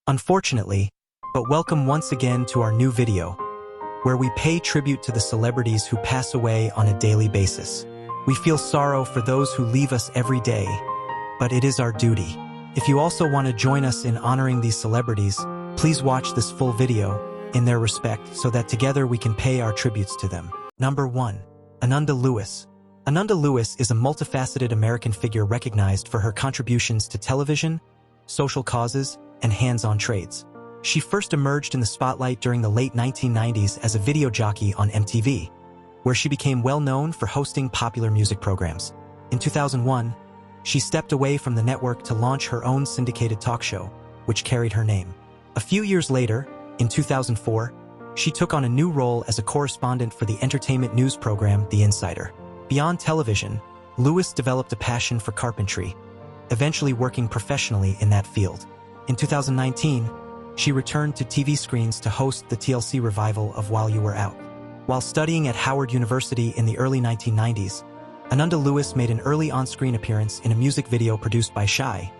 Unfortunately, but welcome once again to our new video, where we pay tribute to the celebrities who pass away on a daily basis. We feel sorrow for those who leave us every day, but it is our duty. If you also want to join us in honoring these celebrities, please watch this full video in their respect so that together we can pay our tributes to them. Number 1. Ananda Lewis. Ananda Lewis is a multifaceted American figure recognized for her contributions to television, social causes, and hands-on trades. She first emerged in the spotlight during the late 1990s as a video jockey on MTV, where she became well known for hosting popular music programs. In 2001, she stepped away from the network to launch her own syndicated talk show, which carried her name. A few years later, in 2004, she took on a new role as a correspondent for the entertainment news program The Insider. Beyond television, Lewis developed a passion for carpentry, eventually working professionally in that field. In 2019, she returned to TV screens to host the TLC revival of While You Were Out. While studying at Howard University in the early 1990s, Ananda Lewis made an early on-screen appearance in a music video produced by Shy,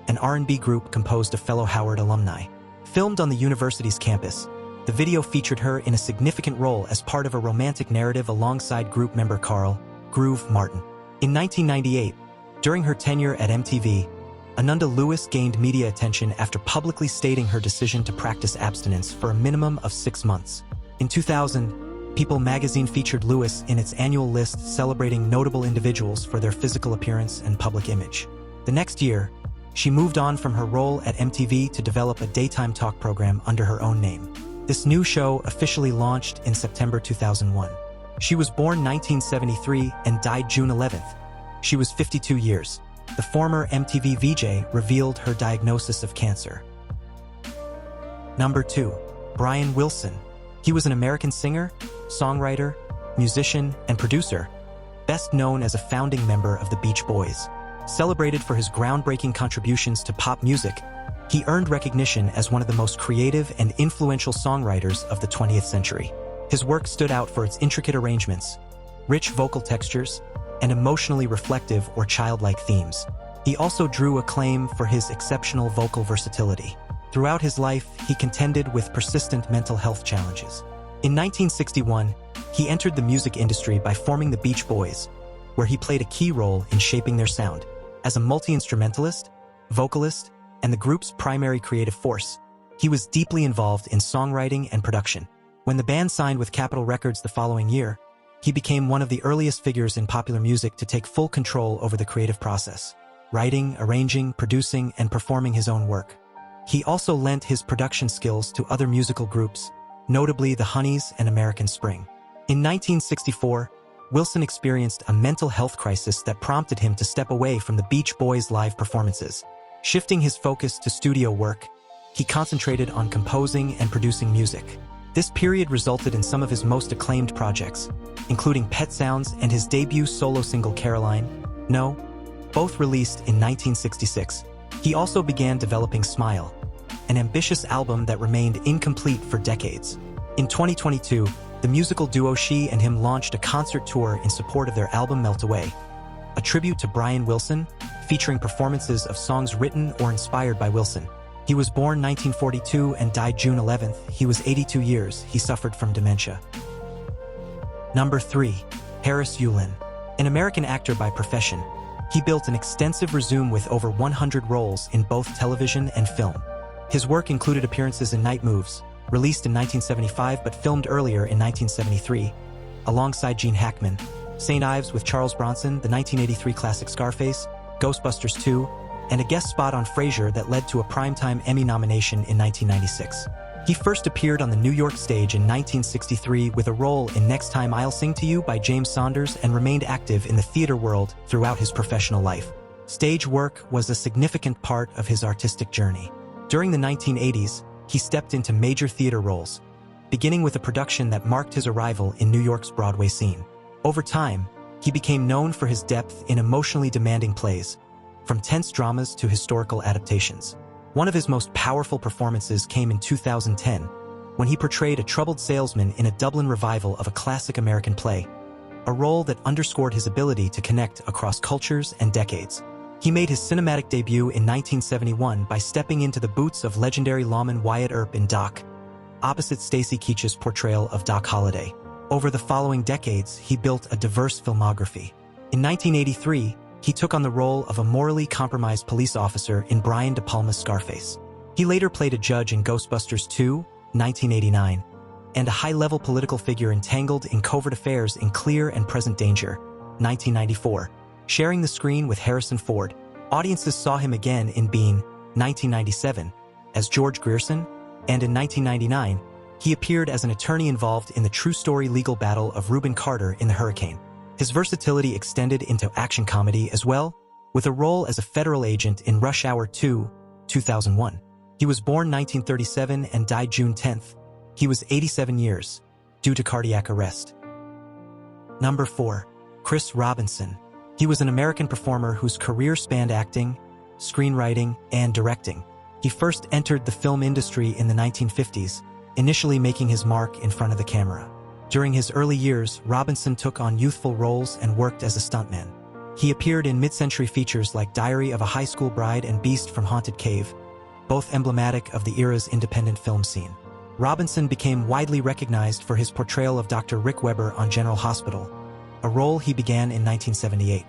an R&B group composed of fellow Howard alumni. Filmed on the university's campus, the video featured her in a significant role as part of a romantic narrative alongside group member Carl "Groove" Martin. In 1998, during her tenure at MTV, Ananda Lewis gained media attention after publicly stating her decision to practice abstinence for a minimum of 6 months. In 2000, People magazine featured Lewis in its annual list celebrating notable individuals for their physical appearance and public image. The next year, she moved on from her role at MTV to develop a daytime talk program under her own name. This new show officially launched in September 2001. She was born 1973 and died June 11th. She was 52 years. The former MTV VJ revealed her diagnosis of cancer. Number 2. Brian Wilson. He was an American singer, songwriter, musician, and producer, best known as a founding member of the Beach Boys. Celebrated for his groundbreaking contributions to pop music, he earned recognition as one of the most creative and influential songwriters of the 20th century. His work stood out for its intricate arrangements, rich vocal textures, and emotionally reflective or childlike themes. He also drew acclaim for his exceptional vocal versatility. Throughout his life, he contended with persistent mental health challenges. In 1961, he entered the music industry by forming the Beach Boys, where he played a key role in shaping their sound. As a multi-instrumentalist, vocalist, and the group's primary creative force, he was deeply involved in songwriting and production. When the band signed with Capitol Records the following year, he became one of the earliest figures in popular music to take full control over the creative process, writing, arranging, producing, and performing his own work. He also lent his production skills to other musical groups, notably the Honeys and American Spring. In 1964, Wilson experienced a mental health crisis that prompted him to step away from the Beach Boys' live performances. Shifting his focus to studio work, he concentrated on composing and producing music. This period resulted in some of his most acclaimed projects, including Pet Sounds and his debut solo single Caroline, No, both released in 1966. He also began developing Smile, an ambitious album that remained incomplete for decades. In 2022, the musical duo She and Him launched a concert tour in support of their album Melt Away, a tribute to Brian Wilson, featuring performances of songs written or inspired by Wilson. He was born 1942 and died June 11th. He was 82 years. He suffered from dementia. Number 3. Harris Yulin. An American actor by profession, he built an extensive resume with over 100 roles in both television and film. His work included appearances in Night Moves, released in 1975 but filmed earlier in 1973, alongside Gene Hackman, St. Ives with Charles Bronson, the 1983 classic Scarface, Ghostbusters 2, and a guest spot on Frasier that led to a Primetime Emmy nomination in 1996. He first appeared on the New York stage in 1963 with a role in Next Time I'll Sing to You by James Saunders and remained active in the theater world throughout his professional life. Stage work was a significant part of his artistic journey. During the 1980s, he stepped into major theater roles, beginning with a production that marked his arrival in New York's Broadway scene. Over time, he became known for his depth in emotionally demanding plays, from tense dramas to historical adaptations. One of his most powerful performances came in 2010, when he portrayed a troubled salesman in a Dublin revival of a classic American play, a role that underscored his ability to connect across cultures and decades. He made his cinematic debut in 1971 by stepping into the boots of legendary lawman Wyatt Earp in Doc, opposite Stacy Keach's portrayal of Doc Holliday. Over the following decades, he built a diverse filmography. In 1983, he took on the role of a morally compromised police officer in Brian De Palma's Scarface. He later played a judge in Ghostbusters 2, 1989, and a high-level political figure entangled in covert affairs in Clear and Present Danger, 1994. Sharing the screen with Harrison Ford, audiences saw him again in Bean, 1997, as George Grierson, and in 1999, he appeared as an attorney involved in the true story legal battle of Reuben Carter in The Hurricane. His versatility extended into action comedy as well, with a role as a federal agent in Rush Hour 2, 2001. He was born 1937 and died June 10. He was 87 years, due to cardiac arrest. Number 4. Chris Robinson. He was an American performer whose career spanned acting, screenwriting, and directing. He first entered the film industry in the 1950s, initially making his mark in front of the camera. During his early years, Robinson took on youthful roles and worked as a stuntman. He appeared in mid-century features like Diary of a High School Bride and Beast from Haunted Cave, both emblematic of the era's independent film scene. Robinson became widely recognized for his portrayal of Dr. Rick Weber on General Hospital, a role he began in 1978.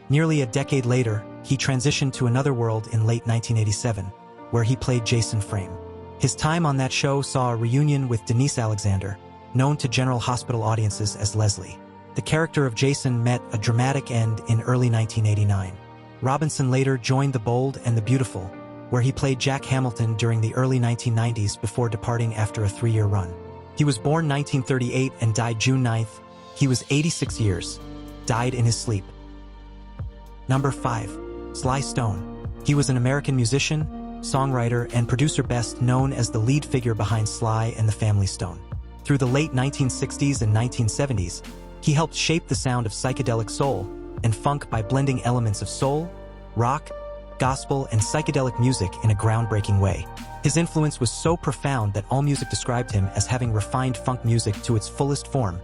Nearly a decade later, he transitioned to Another World in late 1987, where he played Jason Frame. His time on that show saw a reunion with Denise Alexander, known to General Hospital audiences as Leslie. The character of Jason met a dramatic end in early 1989. Robinson later joined The Bold and the Beautiful, where he played Jack Hamilton during the early 1990s before departing after a 3-year run. He was born 1938 and died June 9th. He was 86 years, died in his sleep. Number 5. Sly Stone. He was an American musician, songwriter, and producer best known as the lead figure behind Sly and the Family Stone. Through the late 1960s and 1970s, he helped shape the sound of psychedelic soul and funk by blending elements of soul, rock, gospel, and psychedelic music in a groundbreaking way. His influence was so profound that AllMusic described him as having refined funk music to its fullest form,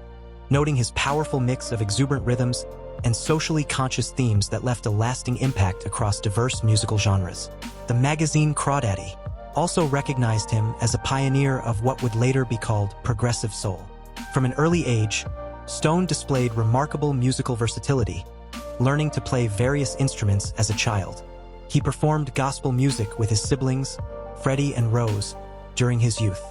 noting his powerful mix of exuberant rhythms and socially conscious themes that left a lasting impact across diverse musical genres. The magazine Crawdaddy also recognized him as a pioneer of what would later be called progressive soul. From an early age, Stone displayed remarkable musical versatility, learning to play various instruments as a child. He performed gospel music with his siblings, Freddie and Rose, during his youth.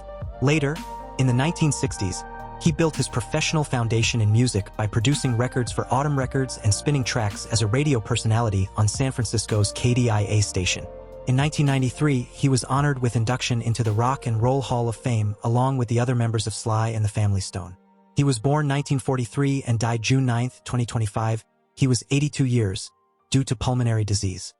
Later, in the 1960s, he built his professional foundation in music by producing records for Autumn Records and spinning tracks as a radio personality on San Francisco's KDIA station. In 1993, he was honored with induction into the Rock and Roll Hall of Fame along with the other members of Sly and the Family Stone. He was born 1943 and died June 9, 2025. He was 82 years, due to pulmonary disease.